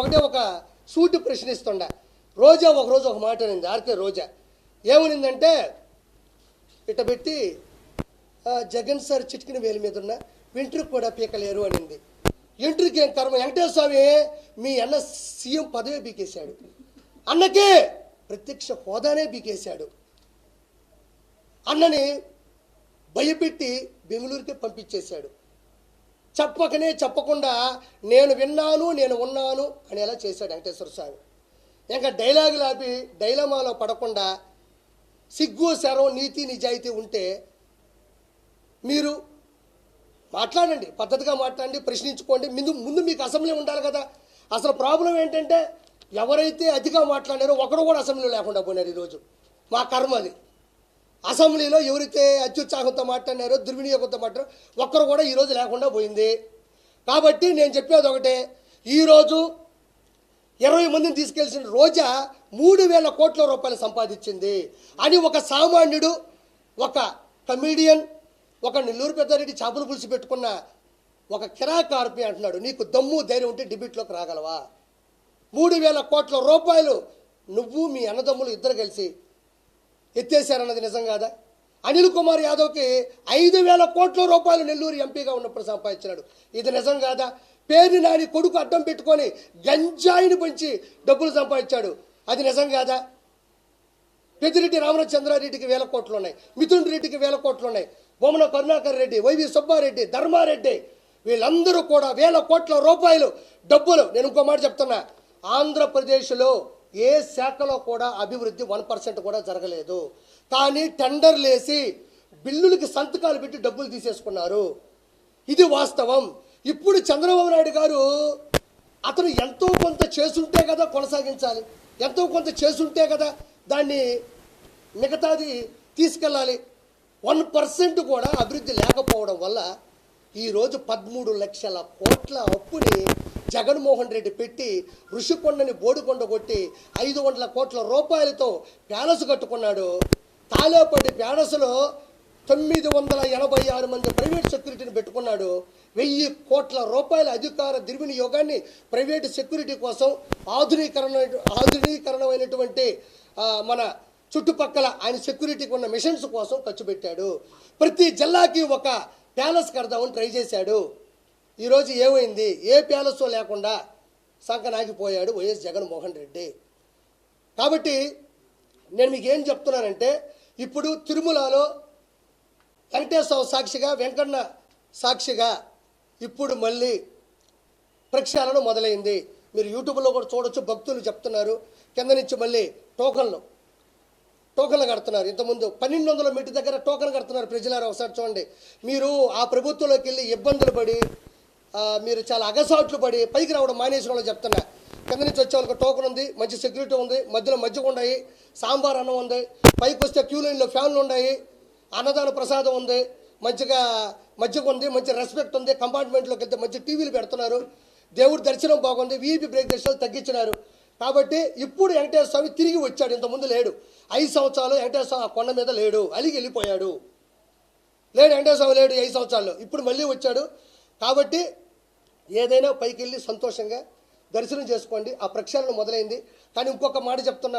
ఒకటే ఒక సూటి ప్రశ్నిస్తుండ. రోజా ఒకరోజు ఒక మాట అనింది, ఆర్కే రోజా. ఏమనిందంటే, ఇట్ట పెట్టి జగన్ సార్ చిటికిన వేలు మీద ఉన్న వెంట్రుకు కూడా పీకలేరు అనింది. వెంట్రుకి ఏం కర్మ, వెంకటేశ్వర స్వామి మీ అన్న సీఎం పదవే బీకేశాడు, అన్నకే ప్రత్యక్ష హోదానే బీకేశాడు, అన్నని భయపెట్టి బెంగళూరుకే పంపించేశాడు. చెప్పకనే చెప్పకుండా నేను విన్నాను నేను ఉన్నాను అని ఎలా చేశాడు వెంకటేశ్వర స్వామి. ఇంకా డైలాగులు ఆపి డైలమాలో పడకుండా సిగ్గు శరం నీతి నిజాయితీ ఉంటే మీరు మాట్లాడండి, పద్ధతిగా మాట్లాడండి, ప్రశ్నించుకోండి. ముందు మీకు అసెంబ్లీ ఉండాలి కదా. అసలు ప్రాబ్లం ఏంటంటే ఎవరైతే అతిగా మాట్లాడారో ఒకడు కూడా అసెంబ్లీలో లేకుండా పోయినారు. ఈరోజు మా కర్మ అది. అసెంబ్లీలో ఎవరైతే అత్యుత్సాహంతో మాట్లాడారో దుర్వినియోగంతో మాట్లాడారో ఒక్కరు కూడా ఈరోజు లేకుండా పోయింది. కాబట్టి నేను చెప్పేది ఒకటే, ఈరోజు 20 మందిని తీసుకెళ్లిన రోజా 3,000 కోట్ల రూపాయలు సంపాదించింది అని ఒక సామాన్యుడు, ఒక కమీడియన్, ఒక నెల్లూరు పెద్దారెడ్డి చేపలు పులిసి పెట్టుకున్న ఒక కిరాకార్పి అంటున్నాడు, నీకు దమ్ము ధైర్యం ఉంటే డిబేట్లోకి రాగలవా? 3,000 కోట్ల రూపాయలు నువ్వు మీ అన్నదమ్ములు ఇద్దరు కలిసి ఎత్తేసారన్నది నిజం కాదా? అనిల్ కుమార్ యాదవ్కి 5,000 కోట్ల రూపాయలు నెల్లూరు ఎంపీగా ఉన్నప్పుడు సంపాదించినాడు, ఇది నిజం కాదా? పేరుని నాని కొడుకు అడ్డం పెట్టుకొని గంజాయిని పంచి డబ్బులు సంపాదించాడు, అది నిజం కాదా? పెద్దిరెడ్డి రామచంద్రారెడ్డికి 1,000 కోట్లు ఉన్నాయి, మిథున్ రెడ్డికి 1,000 కోట్లు ఉన్నాయి, బొమ్మన కరుణాకర్ రెడ్డి, వైవి సుబ్బారెడ్డి, ధర్మారెడ్డి, వీళ్ళందరూ కూడా 1,000 కోట్ల రూపాయలు డబ్బులు. నేను ఇంకో మాట చెప్తున్నా, ఆంధ్రప్రదేశ్లో ఏ శాఖలో కూడా అభివృద్ధి 1% కూడా జరగలేదు. కానీ టెండర్లు వేసి బిల్లులకి సంతకాలు పెట్టి డబ్బులు తీసేసుకున్నారు, ఇది వాస్తవం. ఇప్పుడు చంద్రబాబు నాయుడు గారు అతను ఎంతో కొంత చేసుంటే కదా కొనసాగించాలి, ఎంతో కొంత చేసుంటే కదా దాన్ని మిగతాది తీసుకెళ్ళాలి. 1% కూడా అభివృద్ధి లేకపోవడం వల్ల ఈరోజు 13 లక్షల కోట్ల అప్పుని జగన్మోహన్ రెడ్డి పెట్టి ఋషికొండని బోడికొండ కొట్టి 500 కోట్ల రూపాయలతో ప్యాలెస్ కట్టుకున్నాడు. తాలేపల్లి ప్యాలెస్లో 986 మంది ప్రైవేట్ సెక్యూరిటీని పెట్టుకున్నాడు. 1,000 కోట్ల రూపాయల అధికార దుర్వినియోగాన్ని ప్రైవేటు సెక్యూరిటీ కోసం ఆధునీకరణమైనటువంటి మన చుట్టుపక్కల ఆయన సెక్యూరిటీకి ఉన్న మిషన్స్ కోసం ఖర్చు పెట్టాడు. ప్రతి జిల్లాకి ఒక ప్యాలెస్ కడదామని ట్రై చేశాడు. ఈరోజు ఏమైంది? ఏ ప్యాలెస్ లేకుండా సంకనాగిపోయాడు వైఎస్ జగన్మోహన్ రెడ్డి. కాబట్టి నేను మీకు ఏం చెప్తున్నానంటే, ఇప్పుడు తిరుమలలో వెంకటేశ్వర సాక్షిగా, వెంకన్న సాక్షిగా ఇప్పుడు మళ్ళీ ప్రక్షాళన మొదలైంది. మీరు యూట్యూబ్లో కూడా చూడొచ్చు, భక్తులు చెప్తున్నారు. కింద నుంచి మళ్ళీ టోకన్లు కడుతున్నారు. ఇంతకుముందు 1,200 మీటర్ దగ్గర టోకన్ కడుతున్నారు. ప్రజలారా ఒకసారి చూడండి. మీరు ఆ ప్రభుత్వంలోకి వెళ్ళి ఇబ్బందులు పడి మీరు చాలా అగసాట్లు పడి పైకి రావడం మానేసిన వాళ్ళు చెప్తున్నా. కింద నుంచి వచ్చే వాళ్ళకి టోకన్ ఉంది, మంచి సెక్యూరిటీ ఉంది, మధ్యలో మజ్జిగ ఉన్నాయి, సాంబార్ అన్నం ఉంది, పైకి వస్తే క్యూ లైన్లో ఫ్యాన్లు ఉన్నాయి, అన్నదాన ప్రసాదం ఉంది, మంచిగా మజ్జిగ ఉంది, మంచి రెస్పెక్ట్ ఉంది, కంపార్ట్మెంట్లోకి వెళ్తే మంచి టీవీలు పెడుతున్నారు, దేవుడి దర్శనం బాగుంది, వీఐపీ బ్రేక్ దర్శనాలు తగ్గించినారు. కాబట్టి ఇప్పుడు వెంకటేశ్వర స్వామి తిరిగి వచ్చాడు. ఇంతకుముందు లేడు. 5 సంవత్సరాలు వెంకటేశ్వర స్వామి ఆ కొండ మీద లేడు, అలిగి వెళ్ళిపోయాడు. వెంకటేశ్వర స్వామి లేడు 5 సంవత్సరాల్లో, ఇప్పుడు మళ్ళీ వచ్చాడు. కాబట్టి ఏదైనా పైకి వెళ్ళి సంతోషంగా దర్శనం చేసుకోండి. ఆ ప్రక్షాళన మొదలైంది. కానీ ఇంకొక మాట చెప్తున్నా,